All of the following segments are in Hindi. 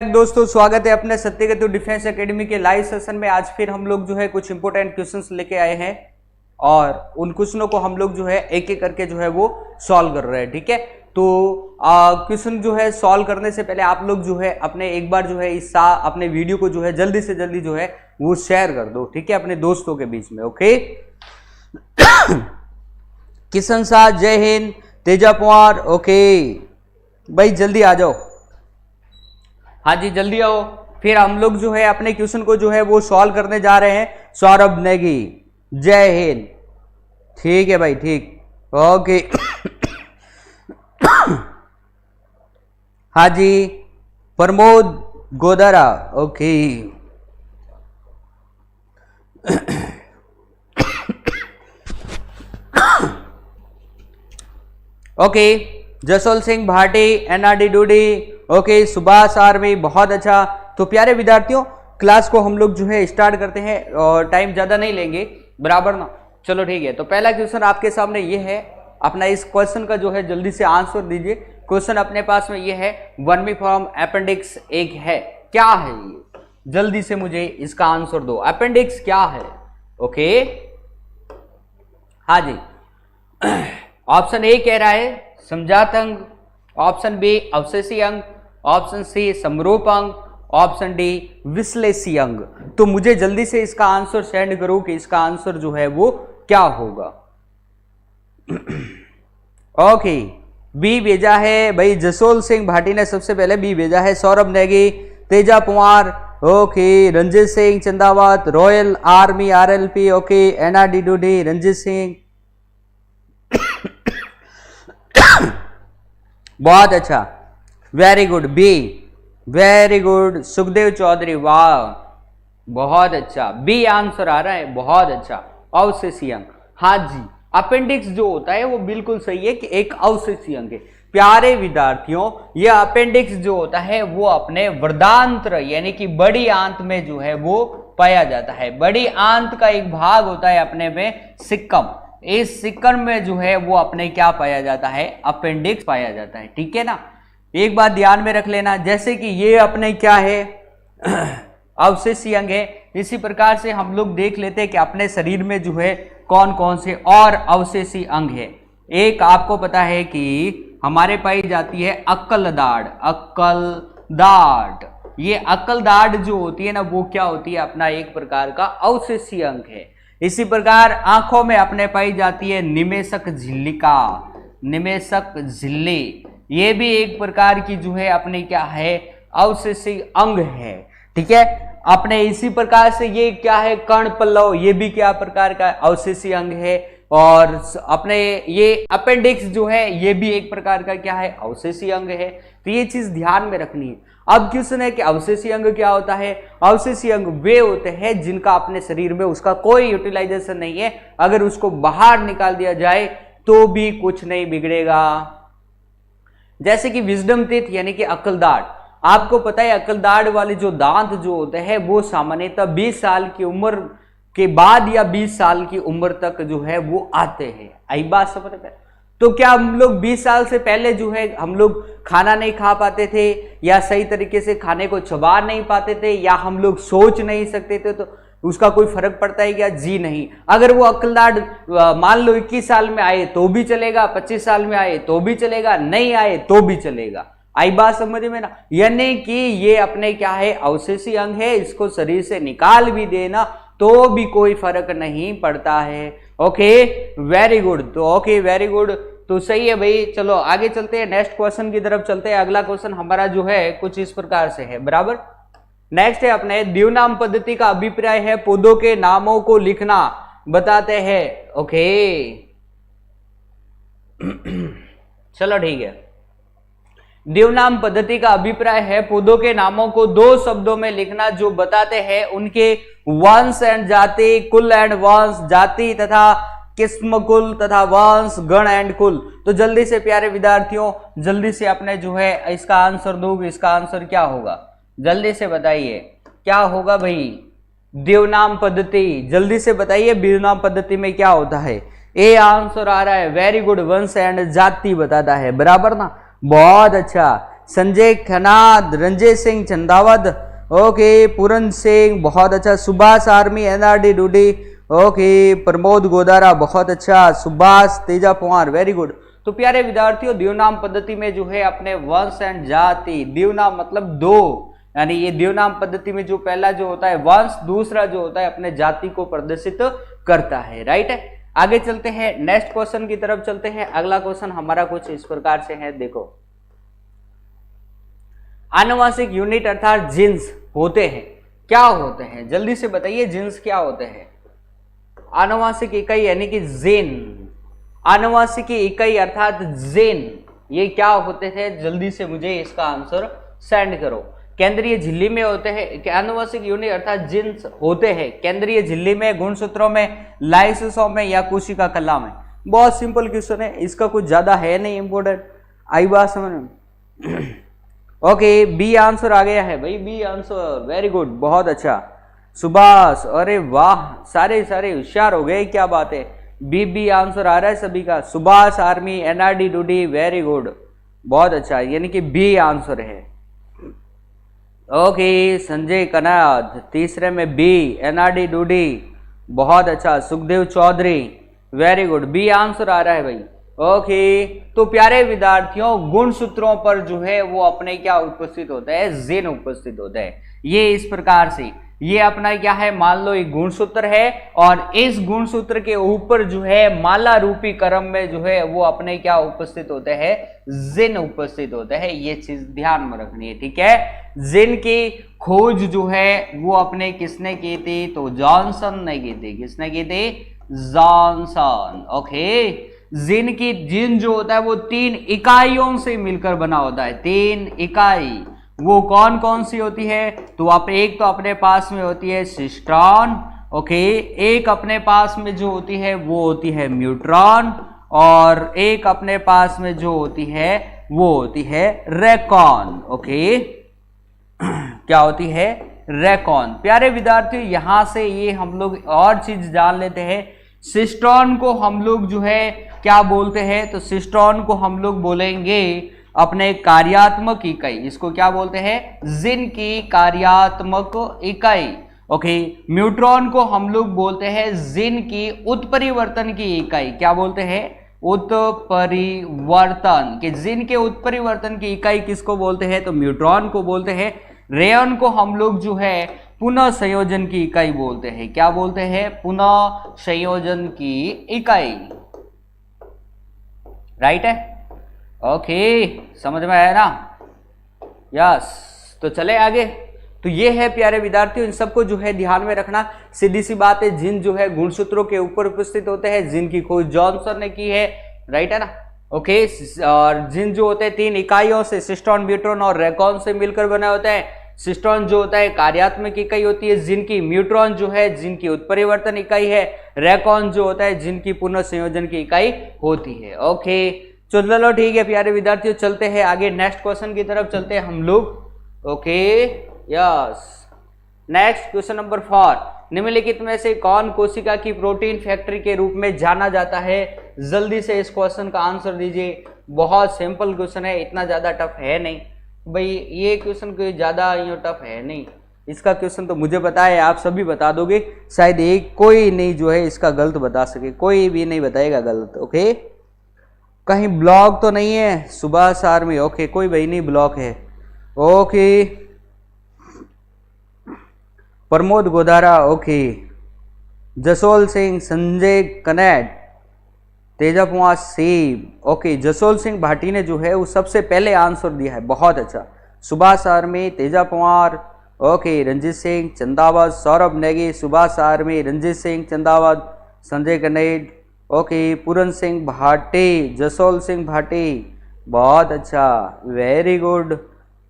दोस्तों स्वागत है अपने सत्यकेतु डिफेंस एकेडमी के लाइव सेशन में। आज फिर हम लोग जो है कुछ इंपोर्टेंट क्वेश्चंस लेके आए हैं और उन क्वेश्चनों को हम लोग जो है एक एक करके जो है वो सॉल्व कर रहे हैं। ठीक है, तो क्वेश्चन जो है सॉल्व करने से पहले आप लोग जो है अपने एक बार जो है अपने वीडियो को जो है जल्दी से जल्दी जो है वो शेयर कर दो। ठीक है, अपने दोस्तों के बीच में। ओके किशन शाह, जय हिंद। तेजा पवार, ओके भाई जल्दी आ जाओ। हाँ जी जल्दी आओ। फिर हम लोग जो है अपने क्वेश्चन को जो है वो सॉल्व करने जा रहे हैं। सौरभ नेगी, जय हिंद। ठीक है भाई, ठीक, ओके। हाँ जी Pramod Godara, okay. Okay Jasol Singh Bhati, NRD Dudi, okay. Subhash army, बहुत अच्छा। तो प्यारे विद्यार्थियों क्लास को हम लोग जो है स्टार्ट करते हैं और टाइम ज्यादा नहीं लेंगे, बराबर ना। चलो ठीक है, तो पहला क्वेश्चन आपके सामने ये है। अपना इस क्वेश्चन का जो है जल्दी से आंसर दीजिए। क्वेश्चन अपने पास में ये है, वर्मीफॉर्म अपेंडिक्स एक है, क्या है ये? जल्दी से मुझे इसका आंसर दो। अपेंडिक्स क्या है? ओके हाँ जी। ऑप्शन ए कह रहा है समजात अंग, ऑप्शन बी अवशेषी अंग, ऑप्शन सी समरूप अंग, ऑप्शन डी विश्लेषी अंग। तो मुझे जल्दी से इसका आंसर सेंड करो कि इसका आंसर जो है वो क्या होगा। ओके बी भेजा है भाई जसोल सिंह भाटी ने सबसे पहले बी भेजा है। Saurabh Negi, Teja Pawar, okay. Ranjit Singh Chandawat, royal army RLP, okay. NRD Dudi, Ranjeet Singh, बहुत अच्छा, very good. B, very good. Sukhdev Chaudhary, वाह बहुत अच्छा, बी आंसर आ रहा है, बहुत अच्छा। अवशेषी अंग, हाँ जी अपेंडिक्स जो होता है वो बिल्कुल सही है कि एक अवशेषी अंग है। प्यारे विद्यार्थियों ये अपेंडिक्स जो होता है वो अपने वर्दांत्र यानी कि बड़ी आंत में जो है वो पाया जाता है। बड़ी आंत का एक भाग होता है अपने में सिक्कम, इस सिक्कम में जो है वो अपने क्या पाया जाता है? अपेंडिक्स पाया जाता है। ठीक है ना, एक बात ध्यान में रख लेना, जैसे कि ये अपने क्या है अवशेषी अंग है, इसी प्रकार से हम लोग देख लेते हैं कि अपने शरीर में जो है कौन कौन से और अवशेषी अंग है। एक आपको पता है कि हमारे पाई जाती है अक्कल दाढ़, अक्कल दाढ़। ये अक्कल दाढ़ जो होती है ना वो क्या होती है? अपना एक प्रकार का अवशेषी अंग है। इसी प्रकार आंखों में अपने पाई जाती है निमेषक झिल्लिका, निमेषक झिल्ली, ये भी एक प्रकार की जो है अपने क्या है? अवशेषी अंग है। ठीक है, अपने इसी प्रकार से ये क्या है? कर्ण पल्लव, ये भी क्या प्रकार का अवशेषी अंग है। और अपने ये अपेंडिक्स जो है ये भी एक प्रकार का क्या है? अवशेषी अंग है। तो ये चीज ध्यान में रखनी है। अब क्वेश्चन है कि अवशेषी अंग क्या होता है? अवशेषी अंग वे होते हैं जिनका अपने शरीर में उसका कोई यूटिलाइजेशन नहीं है, अगर उसको बाहर निकाल दिया जाए तो भी कुछ नहीं बिगड़ेगा। जैसे कि विजडम टीथ यानी कि अक्ल दाढ़, आपको पता है अक्ल दाढ़ वाले जो दांत जो होते हैं वो सामान्यतः 20 साल की उम्र के बाद या 20 साल की उम्र तक जो है वो आते हैं। आई बात समझ में? तो क्या हम लोग 20 साल से पहले जो है हम लोग खाना नहीं खा पाते थे, या सही तरीके से खाने को चबा नहीं पाते थे, या हम लोग सोच नहीं सकते थे, तो उसका कोई फर्क पड़ता है क्या? जी नहीं। अगर वो अक्ल दाढ़ मान लो 21 साल में आए तो भी चलेगा, 25 साल में आए तो भी चलेगा, नहीं आए तो भी चलेगा। आई बात समझ में ना? यानी कि ये अपने क्या है? अवशेषी अंग है, इसको शरीर से निकाल भी देना तो भी कोई फर्क नहीं पड़ता है। Okay very good. तो ओके वेरी गुड, तो सही है भाई। चलो आगे चलते हैं, नेक्स्ट क्वेश्चन की तरफ चलते हैं। अगला क्वेश्चन हमारा जो है कुछ इस प्रकार से है, बराबर। नेक्स्ट है अपने द्विनाम पद्धति का अभिप्राय है पौधों के नामों को लिखना बताते हैं। ओके चलो ठीक है। द्विनाम पद्धति का अभिप्राय है पौधों के नामों को 2 शब्दों में लिखना जो बताते हैं उनके वंश एंड जाति, कुल एंड वंश, जाति तथा किस्म कुल तथा वंश, गण एंड कुल। तो जल्दी से प्यारे विद्यार्थियों जल्दी से अपने जो है इसका आंसर दो, इसका आंसर क्या होगा? जल्दी से बताइए क्या होगा भाई? द्विनाम पद्धति, जल्दी से बताइए द्विनाम पद्धति में क्या होता है? ए आंसर आ रहा है, वेरी गुड, वंश एंड जाति बताता है, बराबर ना, बहुत अच्छा। संजय खन्ना, रंजीत सिंह चंदावत, ओके, पूरन सिंह बहुत अच्छा, Subhash army NRD Dudi, okay, Pramod Godara बहुत अच्छा, सुभाष तेजा पवार, वेरी गुड। तो प्यारे विद्यार्थियों, देवनाम पद्धति में जो है अपने वंश एंड जाति, देवनाम मतलब दो, यानी ये देवनाम पद्धति में जो पहला जो होता है वंश, दूसरा जो होता है अपने जाति को प्रदर्शित करता है, राइट है। आगे चलते हैं, नेक्स्ट क्वेश्चन की तरफ चलते हैं। अगला क्वेश्चन हमारा कुछ इस प्रकार से है, देखो, आनुवंशिक यूनिट अर्थात जीन्स होते हैं, क्या होते हैं, जल्दी से बताइए, जीन्स क्या होते हैं? आनुवंशिक इकाई यानी कि जीन, आनुवंशिक इकाई अर्थात जीन, ये क्या होते थे? जल्दी से मुझे इसका आंसर सेंड करो। केंद्रीय झिल्ली में होते हैं, आनुवंशिक यूनिट अर्थात जीन्स होते हैं केंद्रीय झिल्ली में, गुणसूत्रों में, लाइसोसोम में या कोशिका कला में। बहुत सिंपल क्वेश्चन है, इसका कुछ ज्यादा है नहीं इंपोर्टेंट, आई बात समझ में? ओके, बी आंसर आ गया है भाई, बी आंसर, वेरी गुड, बहुत अच्छा सुभाष, अरे वाह, सारे होशियार हो गए, क्या बात है, बी आंसर आ रहा है सभी का। Subhash army NRD Dudi, very good, बहुत अच्छा, यानी कि बी आंसर है। ओके, संजय कनाद, तीसरे में बी, एनआरडी डूडी, बहुत अच्छा, Sukhdev Chaudhary, very good, B answer आ रहा है भाई। ओके, तो प्यारे विद्यार्थियों, गुणसूत्रों पर जो है वो अपने क्या उपस्थित होता है? जीन उपस्थित होता है। ये इस प्रकार से, ये अपना क्या है, मान लो एक गुणसूत्र है और इस गुणसूत्र के ऊपर जो है माला रूपी क्रम में जो है वो अपने क्या उपस्थित होते हैं? जीन उपस्थित होते हैं। ये चीज ध्यान में रखनी है, ठीक है। जीन की खोज जो है वो अपने किसने की थी? तो जॉनसन ने की थी। किसने की थी? जॉनसन। ओके, जीन की, जीन जो होता है वो 3 इकाइयों से मिलकर बना होता है। 3 इकाई, वो कौन कौन सी होती है? तो आप एक तो अपने पास में होती है सिस्टॉन, ओके, एक अपने पास में जो होती है वो होती है म्यूट्रॉन, और एक अपने पास में जो होती है वो होती है रेकॉन। ओके, क्या होती है? रेकॉन। प्यारे विद्यार्थियों, यहां से ये हम लोग और चीज जान लेते हैं। सिस्टॉन को हम लोग जो है क्या बोलते हैं? तो सिस्टॉन को हम लोग बोलेंगे अपने कार्यात्मक इकाई। इसको क्या बोलते हैं? जीन की कार्यात्मक इकाई। ओके, म्यूट्रॉन को हम लोग बोलते हैं जीन की उत्परिवर्तन की इकाई। क्या बोलते हैं? उत्परिवर्तन। कि जीन के उत्परिवर्तन की इकाई किसको बोलते हैं? तो म्यूट्रॉन को बोलते हैं। रेयन को हम लोग जो है पुनः संयोजन की इकाई बोलते हैं। क्या बोलते हैं? पुनः संयोजन की इकाई। राइट है? ओके, समझ में आया ना? यस, तो चले आगे। तो ये है प्यारे विद्यार्थियों, इन सबको जो है ध्यान में रखना। सीधी सी बात है, जिन जो है गुणसूत्रों के ऊपर उपस्थित होते हैं, जिनकी खोज जॉनसन ने की है। राइट है ना? ओके, और जिन जो होते हैं 3 इकाइयों से, सिस्टॉन, म्यूट्रॉन और रेकॉन से मिलकर बने होते हैं। सिस्टॉन जो होता है कार्यात्मक इकाई होती है जिनकी, म्यूट्रॉन जो है जिनकी उत्परिवर्तन इकाई है, रेकॉन जो होता है जिनकी पुनः संयोजन की इकाई होती है। ओके, चलो ठीक है प्यारे विद्यार्थियों, चलते हैं आगे, नेक्स्ट क्वेश्चन की तरफ चलते हैं हम लोग। Okay, yes, next question number 4, निम्नलिखित में से कौन कोशिका की प्रोटीन फैक्ट्री के रूप में जाना जाता है? जल्दी से इस क्वेश्चन का आंसर दीजिए। बहुत सिंपल क्वेश्चन है, इतना ज्यादा टफ है नहीं भाई, ये क्वेश्चन कोई ज्यादा टफ है नहीं। इसका क्वेश्चन तो मुझे पता है, आप सभी बता दोगे, शायद एक कोई नहीं जो है इसका गलत बता सके, कोई भी नहीं बताएगा गलत। ओके, कहीं ब्लॉक तो नहीं है? सुभाष आर्मी, ओके, कोई भाई नहीं ब्लॉक है। Okay, Pramod Godara, okay, Jasol Singh, Sanjay Kinnaird, Teja Kumar सेब, ओके, जसोल सिंह भाटी ने जो है वो सबसे पहले आंसर दिया है, बहुत अच्छा। Subhash army, Teja Kumar, okay, Ranjit Singh Chandawat, Saurabh Negi, Subhash army, Ranjit Singh Chandawat, Sanjay Kanet, okay, Puran Singh Bhati, Jasol Singh Bhati, बहुत अच्छा, वेरी गुड।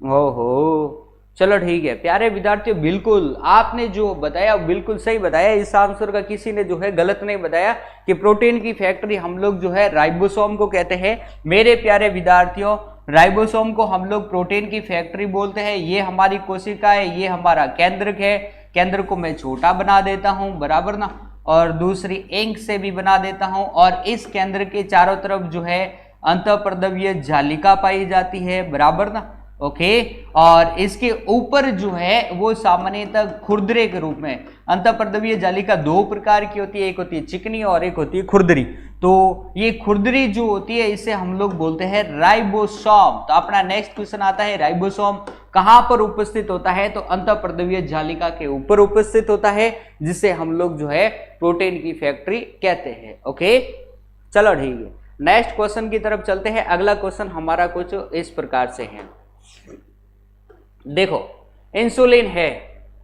ओहो, चलो ठीक है प्यारे विद्यार्थियों, बिल्कुल आपने जो बताया बिल्कुल सही बताया। इस आंसर का किसी ने जो है गलत नहीं बताया कि प्रोटीन की फैक्ट्री हम लोग जो है राइबोसोम को कहते हैं। मेरे प्यारे विद्यार्थियों, राइबोसोम को हम लोग प्रोटीन की फैक्ट्री बोलते हैं। ये हमारी कोशिका है, ये हमारा केंद्रक है। केंद्र को मैं छोटा बना देता हूँ, बराबर ना, और दूसरी इंक से भी बना देता हूँ, और इस केंद्र के चारों तरफ जो है अंतःप्रद्रव्य जालिका पाई जाती है, बराबर ना। ओके। और इसके ऊपर जो है वो सामान्यतः खुरदरे के रूप में, अंतःपर्दवीय जालिका दो प्रकार की होती है, एक होती है चिकनी और एक होती है खुरदरी। तो ये खुरदरी जो होती है इसे हम लोग बोलते हैं राइबोसोम। तो अपना नेक्स्ट क्वेश्चन आता है, राइबोसोम कहां पर उपस्थित होता है? तो अंतःपर्दवीय जालिका के ऊपर उपस्थित होता है, जिसे हम लोग जो है प्रोटीन की फैक्ट्री कहते हैं। ओके, चलो ठीक है, नेक्स्ट क्वेश्चन की तरफ चलते हैं। अगला क्वेश्चन हमारा कुछ इस प्रकार से है, देखो, इंसुलिन है,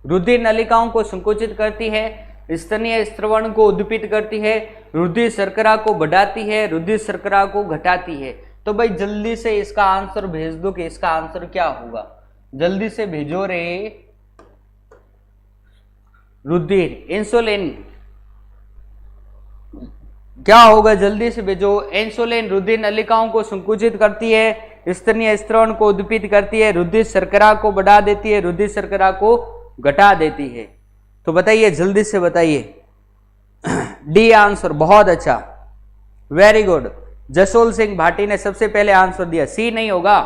रुधिर नलिकाओं को संकुचित करती है, स्तनीय स्रवण को उद्दीपित करती है, रुधिर शर्करा को बढ़ाती है, रुधिर शर्करा को घटाती है। तो भाई जल्दी से इसका आंसर भेज दो कि इसका आंसर क्या होगा, जल्दी से भेजो रे। रुधिर, इंसुलिन क्या होगा, जल्दी से भेजो। इंसुलिन रुधिर नलिकाओं को संकुचित करती है, स्तनीय स्रवण को उद्दीपित करती है, रुधिर शर्करा को बढ़ा देती है, रुधिर शर्करा को घटा देती है। तो बताइए, जल्दी से बताइए। डी आंसर, बहुत अच्छा, वेरी गुड। जसोल सिंह भाटी ने सबसे पहले आंसर दिया। सी नहीं होगा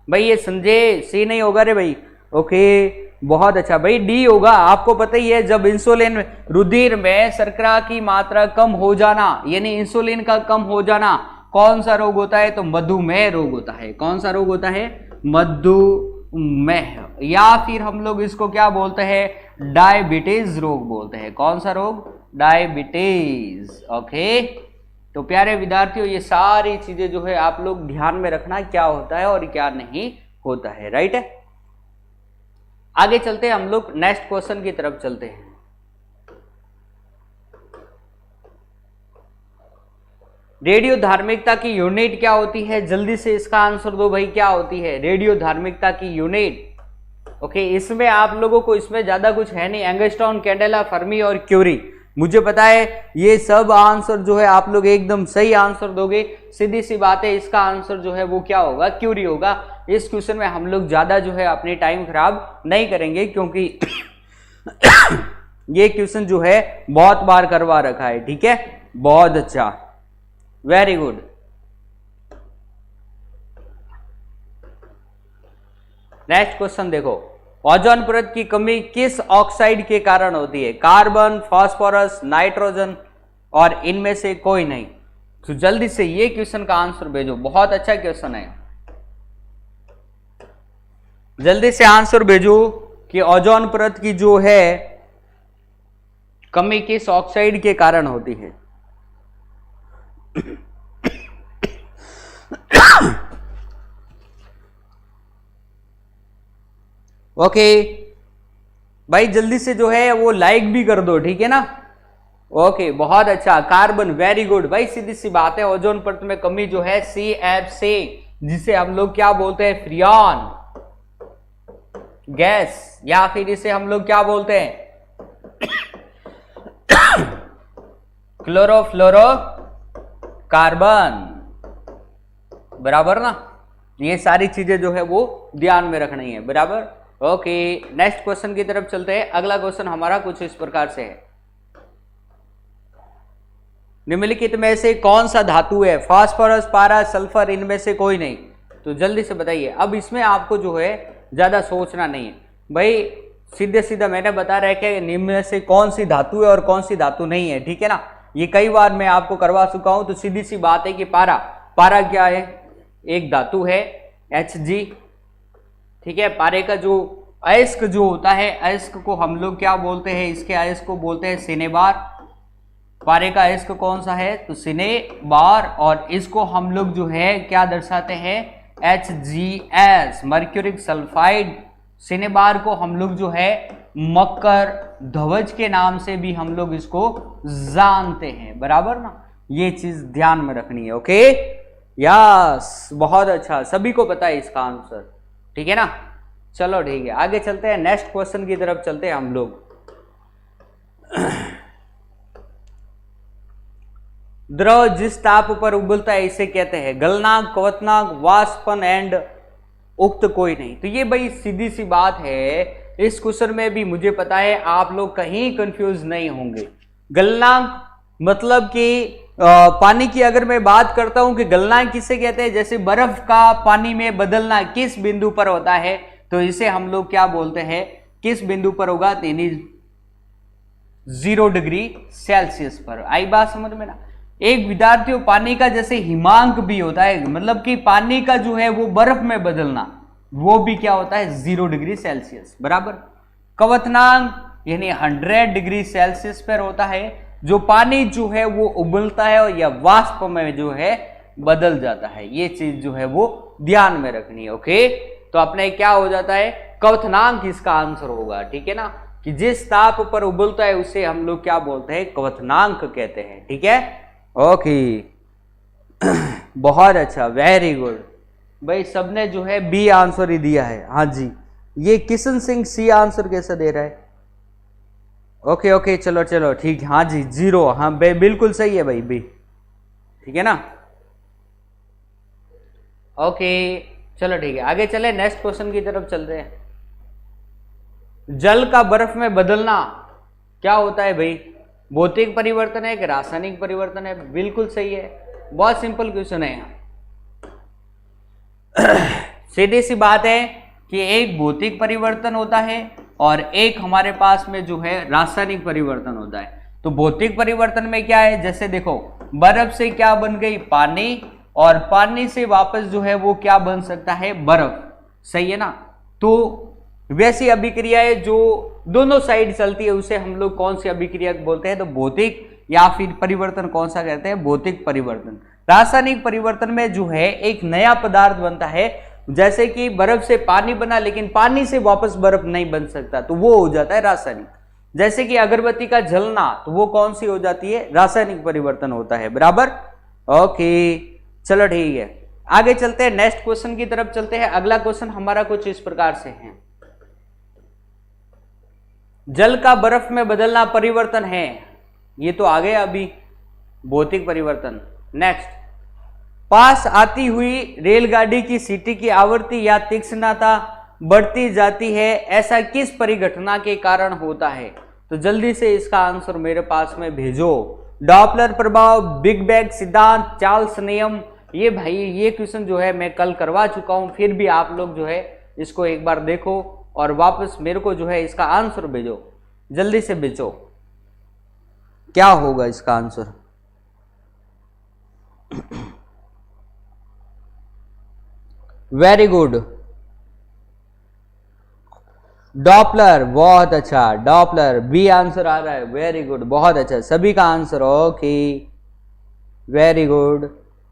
भाई, ये संजय, सी नहीं होगा रे भाई। ओके, बहुत अच्छा भाई, डी होगा। आपको पता ही है, जब इंसुलिन रुधिर में शर्करा की मात्रा कम हो जाना, यानी इंसुलिन का कम हो जाना, कौन सा रोग होता है? तो मधुमेह रोग होता है। कौन सा रोग होता है? मधुमेह, या फिर हम लोग इसको क्या बोलते हैं? डायबिटीज रोग बोलते हैं। कौन सा रोग? डायबिटीज। ओके, तो प्यारे विद्यार्थियों, ये सारी चीजें जो है आप लोग ध्यान में रखना, क्या होता है और क्या नहीं होता है। राइट है, आगे चलते हैं हम लोग, नेक्स्ट क्वेश्चन की तरफ चलते हैं। रेडियो धार्मिकता की यूनिट क्या होती है? जल्दी से इसका आंसर दो भाई, क्या होती है रेडियो धार्मिकता की यूनिट? ओके, इसमें आप लोगों को इसमें ज्यादा कुछ है नहीं, एंगस्ट्रॉन, कैंडेला, फर्मी और क्यूरी। मुझे पता है ये सब आंसर जो है आप लोग एकदम सही आंसर दोगे, सीधी सी बात है, इसका आंसर जो है वो क्या होगा? क्यूरी होगा। इस क्वेश्चन में हम लोग ज्यादा जो है अपनी टाइम खराब नहीं करेंगे, क्योंकि ये क्वेश्चन जो है बहुत बार करवा रखा है। ठीक है, बहुत अच्छा, वेरी गुड। नेक्स्ट क्वेश्चन देखो, ओजोन परत की कमी किस ऑक्साइड के कारण होती है? कार्बन, फास्फोरस, नाइट्रोजन और इनमें से कोई नहीं। तो जल्दी से ये क्वेश्चन का आंसर भेजो, बहुत अच्छा क्वेश्चन है, जल्दी से आंसर भेजो कि ओजोन परत की जो है कमी किस ऑक्साइड के कारण होती है? ओके भाई, जल्दी से जो है वो लाइक भी कर दो, ठीक है ना। ओके, बहुत अच्छा, कार्बन, वेरी गुड भाई, सीधी सी बात है, ओजोन परत में कमी जो है CFC, जिसे हम लोग क्या बोलते हैं? फ्रियॉन गैस, या फिर इसे हम लोग क्या बोलते हैं? क्लोरोफ्लोरो कार्बन, बराबर ना। ये सारी चीजें जो है वो ध्यान में रखनी है, बराबर। ओके, नेक्स्ट क्वेश्चन की तरफ चलते हैं। अगला क्वेश्चन हमारा कुछ इस प्रकार से है, निम्नलिखित में से कौन सा धातु है? फास्फोरस, पारा, सल्फर, इनमें से कोई नहीं। तो जल्दी से बताइए। अब इसमें आपको जो है ज्यादा सोचना नहीं है भाई, सीधे सीधा मैंने बता रहा है कि निम्न में से कौन सी धातु है और कौन सी धातु नहीं है, ठीक है ना। ये कई बार मैं आपको करवा चुका हूं। तो सीधी सी बात है कि पारा, पारा क्या है? एक धातु है Hg, ठीक है। पारे का जो अयस्क जो होता है, अयस्क को हम लोग क्या बोलते हैं? इसके अयस्क को बोलते हैं सिनेबार। पारे का अयस्क कौन सा है? तो सिनेबार। और इसको हम लोग जो है क्या दर्शाते हैं? HgS, mercuric sulphide. सिनेबार को हम लोग जो है मकर ध्वज के नाम से भी हम लोग इसको जानते हैं, बराबर ना। ये चीज ध्यान में रखनी है। ओके, यस, बहुत अच्छा, सभी को पता है इसका आंसर, ठीक है ना। चलो ठीक है, आगे चलते हैं, नेक्स्ट क्वेश्चन की तरफ चलते हैं हम लोग। द्रव जिस ताप पर उबलता है इसे कहते हैं गलनांक, क्वथनांक, वाष्पन एंड उक्त कोई नहीं। तो ये भाई सीधी सी बात है, इस क्वेश्चन में भी मुझे पता है आप लोग कहीं कंफ्यूज नहीं होंगे। गलनांक मतलब कि पानी की अगर मैं बात करता हूं कि गलना किसे कहते हैं, जैसे बर्फ का पानी में बदलना किस बिंदु पर होता है, तो इसे हम लोग क्या बोलते हैं, किस बिंदु पर होगा, यानी 0 डिग्री सेल्सियस पर। आई बात समझ में ना। एक विद्यार्थियों पानी का जैसे हिमांक भी होता है, मतलब कि पानी का जो है वो बर्फ में बदलना, वो भी क्या होता है 0 डिग्री सेल्सियस बराबर। क्वथनांक यानी 100 डिग्री सेल्सियस पर होता है, जो पानी जो है वो उबलता है या वाष्प में जो है बदल जाता है। ये चीज जो है वो ध्यान में रखनी है। ओके, तो अपने क्या हो जाता है, क्वथनांक इसका आंसर होगा। ठीक है ना, कि जिस ताप पर उबलता है उसे हम लोग क्या बोलते हैं, क्वथनांक कहते हैं। ठीक है, ओके बहुत अच्छा, वेरी गुड भाई, सबने जो है बी आंसर ही दिया है। हाँ जी, ये किशन सिंह सी आंसर कैसा दे रहा है। ओके ओके, चलो चलो ठीक, हाँ जी 0, हाँ भाई बिल्कुल सही है भाई बी। ठीक है ना, ओके चलो ठीक है, आगे चले, नेक्स्ट क्वेश्चन की तरफ चलते हैं। जल का बर्फ में बदलना क्या होता है भाई, भौतिक परिवर्तन है कि रासायनिक परिवर्तन है। बिल्कुल सही है, बहुत सिंपल क्वेश्चन है। सीधी सी बात है कि एक भौतिक परिवर्तन होता है और एक हमारे पास में जो है रासायनिक परिवर्तन होता है। तो भौतिक परिवर्तन में क्या है, जैसे देखो बर्फ से क्या बन गई, पानी, और पानी से वापस जो है वो क्या बन सकता है, बर्फ। सही है ना। तो वैसी अभिक्रियाएं जो दोनों साइड चलती है उसे हम लोग कौन सी अभिक्रिया बोलते हैं, तो भौतिक या फिर परिवर्तन कौन सा कहते हैं, भौतिक परिवर्तन। रासायनिक परिवर्तन में जो है एक नया पदार्थ बनता है, जैसे कि बर्फ से पानी बना लेकिन पानी से वापस बर्फ नहीं बन सकता, तो वो हो जाता है रासायनिक। जैसे कि अगरबत्ती का जलना, तो वो कौन सी हो जाती है, रासायनिक परिवर्तन होता है बराबर। ओके चलो ठीक है, आगे चलते हैं, नेक्स्ट क्वेश्चन की तरफ चलते हैं। अगला क्वेश्चन हमारा कुछ इस प्रकार से है, जल का बर्फ में बदलना परिवर्तन है, ये तो आ गया अभी भौतिक परिवर्तन। नेक्स्ट, पास आती हुई रेलगाड़ी की सीटी की आवृत्ति या तीक्ष्णता बढ़ती जाती है, ऐसा किस परिघटना के कारण होता है। तो जल्दी से इसका आंसर मेरे पास में भेजो। डॉपलर प्रभाव, बिग बैंग सिद्धांत, चार्ल्स नियम। ये भाई ये क्वेश्चन जो है मैं कल करवा चुका हूं, फिर भी आप लोग जो है इसको एक बार देखो और वापस मेरे को जो है इसका आंसर भेजो, जल्दी से भेजो, क्या होगा इसका आंसर। वेरी गुड, डॉपलर, बहुत अच्छा, डॉपलर बी आंसर आ रहा है। वेरी गुड, बहुत अच्छा, सभी का answer okay, very good.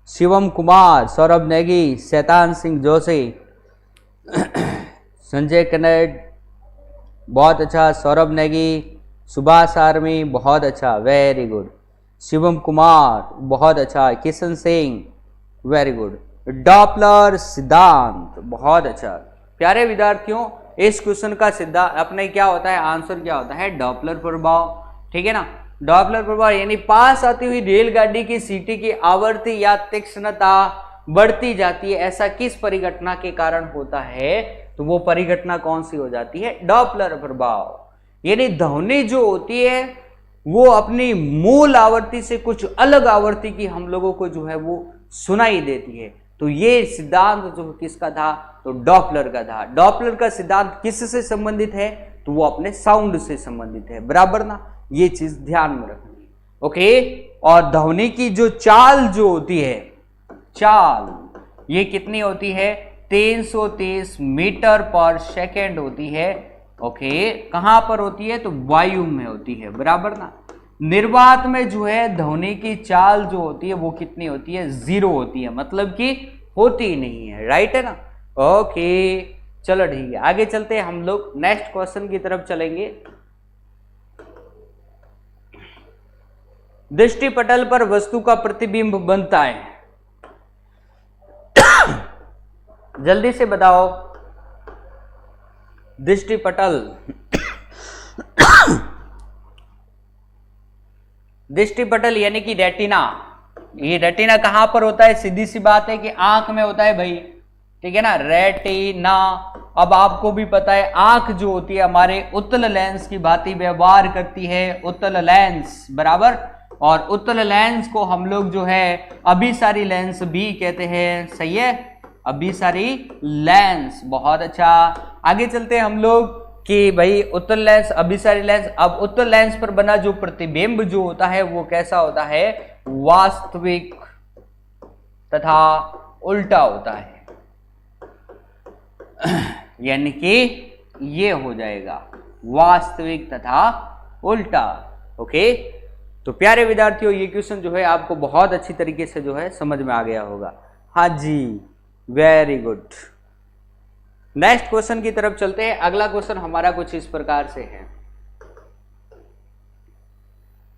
Shivam Kumar, Saurabh Negi, Shaitan Singh Joshi, Sanjay कनेड, बहुत अच्छा, सौरभ नेगी, सुभाष आर्मी, बहुत अच्छा, वेरी गुड। शिवम कुमार, बहुत अच्छा, Kishan Singh, very good. Doppler सिद्धांत, बहुत अच्छा। प्यारे विद्यार्थियों, इस क्वेश्चन का सिद्धांत अपने क्या होता है, आंसर क्या होता है, डॉपलर प्रभाव। ठीक है ना, डॉपलर प्रभाव यानी पास आती हुई रेलगाड़ी की सीटी की आवृत्ति या तीक्ष्णता बढ़ती जाती है, ऐसा किस परिघटना के कारण होता है, तो वो परिघटना कौन सी हो जाती है, डॉपलर प्रभाव। यानी ध्वनि जो होती है वो अपनी मूल आवृत्ति से कुछ अलग आवृत्ति की हम लोगों को जो है वो सुनाई देती है। तो ये सिद्धांत जो किसका था, तो डॉपलर का था। डॉपलर का सिद्धांत किससे संबंधित है, तो वो अपने साउंड से संबंधित है बराबर ना, ये चीज ध्यान में रखनी। ओके, और ध्वनि की जो चाल जो होती है, चाल ये कितनी होती है, 330 मीटर पर सेकेंड होती है। ओके, कहां पर होती है, तो वायु में होती है बराबर ना। निर्वात में जो है ध्वनि की चाल जो होती है वो कितनी होती है, 0 होती है, मतलब कि होती ही नहीं है, राइट है ना। ओके चलो ठीक है, आगे चलते हैं, हम लोग नेक्स्ट क्वेश्चन की तरफ चलेंगे। दृष्टि पटल पर वस्तु का प्रतिबिंब बनता है, जल्दी से बताओ। दृष्टि पटल, दृष्टि पटल यानी कि रेटिना। ये रेटिना कहां पर होता है, सीधी सी बात है कि आंख में होता है भाई। ठीक है ना, रेटिना। अब आपको भी पता है आंख जो होती है हमारे उत्तल लेंस की भांति व्यवहार करती है, उत्तल लेंस बराबर। और उत्तल लेंस को हम लोग जो है अभिसारी लेंस भी कहते हैं। सही है, अभिसारी लेंस। बहुत अच्छा, आगे चलते हैं हम लोग कि भाई उत्तल लेंस, अभिसारी लेंस। अब उत्तल लेंस पर बना जो प्रतिबिंब जो होता है वो कैसा होता है? वास्तविक तथा उल्टा होता है। यानी कि ये हो जाएगा वास्तविक तथा उल्टा। ओके, तो प्यारे विद्यार्थियों ये क्वेश्चन जो है आपको बहुत अच्छी तरीके से जो है समझ में आ गया होगा। हाँ जी, वेरी गुड। नेक्स्ट क्वेश्चन की तरफ चलते हैं। अगला क्वेश्चन हमारा कुछ इस प्रकार से है।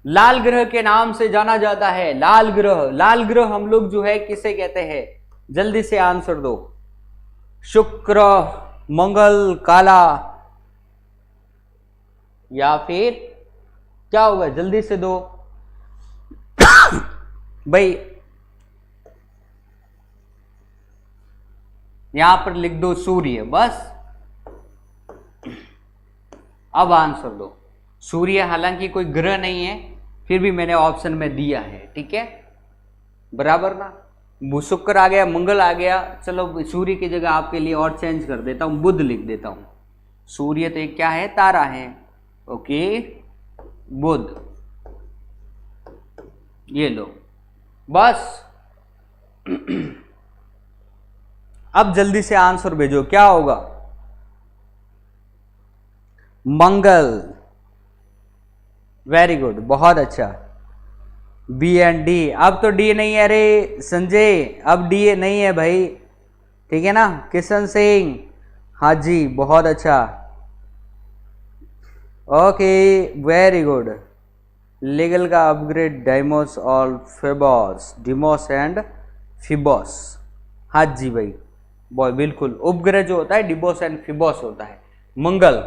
लाल ग्रह के नाम से जाना जाता है। लाल ग्रह, लाल ग्रह हम लोग जो है किसे कहते हैं? जल्दी से आंसर दो। शुक्र, मंगल, काला, या फिर क्या होगा? जल्दी से दो भाई, यहां पर लिख दो सूर्य, बस। अब आंसर दो। सूर्य हालांकि कोई ग्रह नहीं है, फिर भी मैंने ऑप्शन में दिया है, ठीक है, बराबर ना। शुक्र आ गया, मंगल आ गया, चलो सूर्य की जगह आपके लिए और चेंज कर देता हूं, बुध लिख देता हूं। सूर्य तो एक क्या है? तारा है। ओके, बुध, ये लो, बस। अब जल्दी से आंसर भेजो, क्या होगा? मंगल। वेरी गुड, बहुत अच्छा। B and D. अब तो डी नहीं है, अरे संजय, अब डी नहीं है भाई, ठीक है ना। किशन सिंह, हाँ जी, बहुत अच्छा। Okay, very good. लीगल का अपग्रेड डाइमोस और फेबोस, डिमोस एंड फिबोस। हाँ जी भाई, बिल्कुल। उपग्रह जो होता है डिबोस एंड फिबोस होता है। मंगल,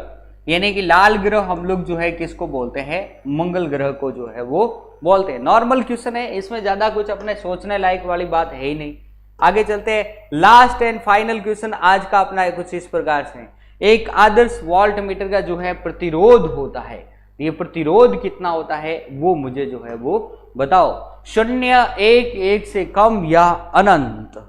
यानी कि लाल ग्रह हम लोग जो है किसको बोलते हैं? मंगल ग्रह को जो है वो बोलते हैं। नॉर्मल क्वेश्चन है, इसमें ज्यादा कुछ अपने सोचने लायक वाली बात है ही नहीं। आगे चलते हैं। लास्ट एंड फाइनल क्वेश्चन आज का अपना है कुछ इस प्रकार से। एक आदर्श वोल्ट मीटर का जो है प्रतिरोध होता है, ये प्रतिरोध कितना होता है वो मुझे जो है वो बताओ। 0, 1, 1 से कम या अनंत?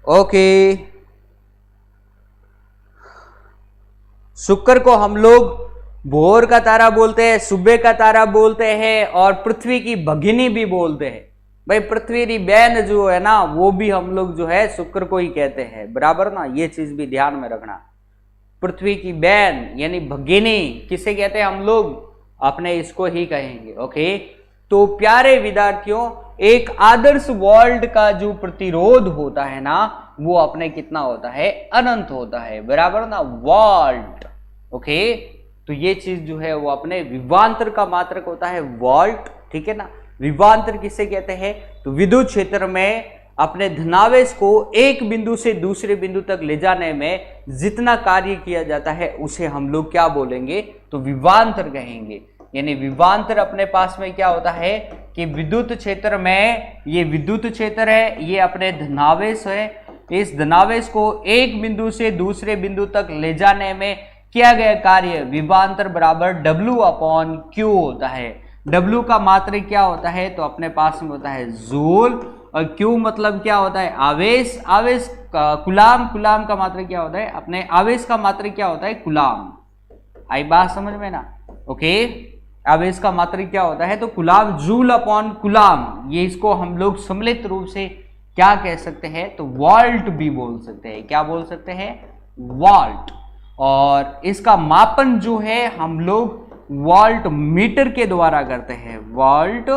ओके, शुक्र को हम लोग भोर का तारा बोलते हैं, सुबह का तारा बोलते हैं, और पृथ्वी की भगिनी भी बोलते हैं। भाई पृथ्वी की बहन जो है ना, वो भी हम लोग जो है शुक्र को ही कहते हैं, बराबर ना। ये चीज भी ध्यान में रखना। पृथ्वी की बहन यानी भगिनी किसे कहते हैं हम लोग? अपने इसको ही कहेंगे। ओके, तो प्यारे विद्यार्थियों, एक आदर्श वोल्ट का जो प्रतिरोध होता है ना, वो अपने कितना होता है? अनंत होता है, बराबर ना, वोल्ट। ओके, तो ये चीज जो है वो अपने विभवांतर का मात्रक होता है, वोल्ट, ठीक है ना। विभवांतर किसे कहते हैं? तो विद्युत क्षेत्र में अपने धनावेश को एक बिंदु से दूसरे बिंदु तक ले जाने में जितना कार्य किया जाता है उसे हम लोग क्या बोलेंगे? तो विभवांतर कहेंगे। यानी विभवांतर अपने पास में क्या होता है कि विद्युत क्षेत्र में, ये विद्युत क्षेत्र है, ये अपने धनावेश है, इस धनावेश को एक बिंदु से दूसरे बिंदु तक ले जाने में किया गया कार्य विभवांतर बराबर W/Q होता है। W का मात्रक क्या होता है? तो अपने पास में होता है जूल, और Q मतलब क्या होता है? आवेश। आवेश का कुलाम, कुलाम का मात्रक क्या होता है? अपने आवेश का मात्रक क्या होता है? कुलाम। आई बात समझ में ना? ओके, आवेश का मात्रक क्या होता है? तो कुलाम, जूल/कुलाम। ये इसको हम लोग सम्मिलित रूप से क्या कह सकते हैं? तो वोल्ट भी बोल सकते हैं। क्या बोल सकते हैं? वोल्ट। और इसका मापन जो है हम लोग वोल्ट मीटर के द्वारा करते हैं, वोल्ट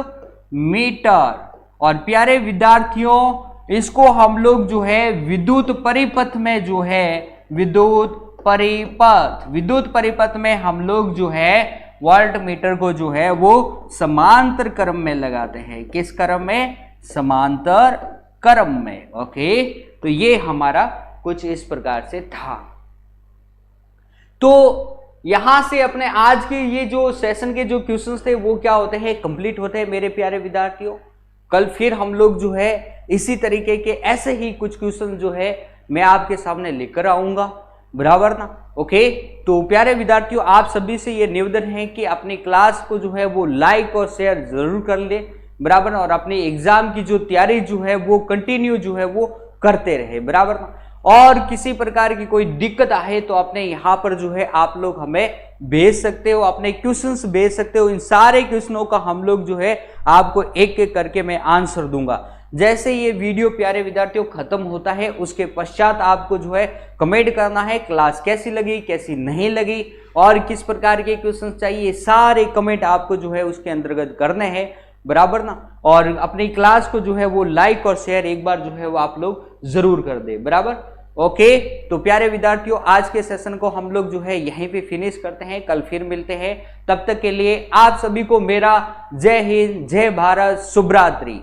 मीटर। और प्यारे विद्यार्थियों, इसको हम लोग जो है विद्युत परिपथ में जो है, विद्युत परिपथ में हम लोग जो है वोल्ट मीटर को जो है वो समांतर क्रम में लगाते हैं। किस क्रम में? समांतर क्रम में। ओके, तो ये हमारा कुछ इस प्रकार से था। तो यहां से अपने आज के ये जो सेशन के जो क्वेश्चंस थे वो क्या होते हैं? कंप्लीट होते हैं मेरे प्यारे विद्यार्थियों। कल फिर हम लोग जो है इसी तरीके के ऐसे ही कुछ क्वेश्चन जो है मैं आपके सामने लेकर आऊंगा। बराबर ना। ओके, तो प्यारे विद्यार्थियों आप सभी से ये निवेदन है कि अपनी क्लास को जो है वो लाइक और शेयर जरूर कर ले, बराबर ना, और अपनी एग्जाम की जो तैयारी जो है वो कंटिन्यू जो है वो करते रहे, बराबर ना। और किसी प्रकार की कोई दिक्कत आए तो अपने यहाँ पर जो है आप लोग हमें भेज सकते हो, अपने क्वेश्चंस भेज सकते हो। इन सारे क्वेश्चनों का हम लोग जो है आपको एक एक करके मैं आंसर दूंगा। जैसे ये वीडियो प्यारे विद्यार्थियों खत्म होता है उसके पश्चात आपको जो है कमेंट करना है क्लास कैसी लगी, कैसी नहीं लगी और किस प्रकार के क्वेश्चन चाहिए, सारे कमेंट आपको जो है उसके अंतर्गत करने हैं, बराबर ना। और अपनी क्लास को जो है वो लाइक और शेयर एक बार जो है वो आप लोग जरूर कर दे, बराबर। ओके, तो प्यारे विद्यार्थियों आज के सेशन को हम लोग जो है यहीं पे फिनिश करते हैं, कल फिर मिलते हैं। तब तक के लिए आप सभी को मेरा जय हिंद, जय भारत, शुभ रात्रि।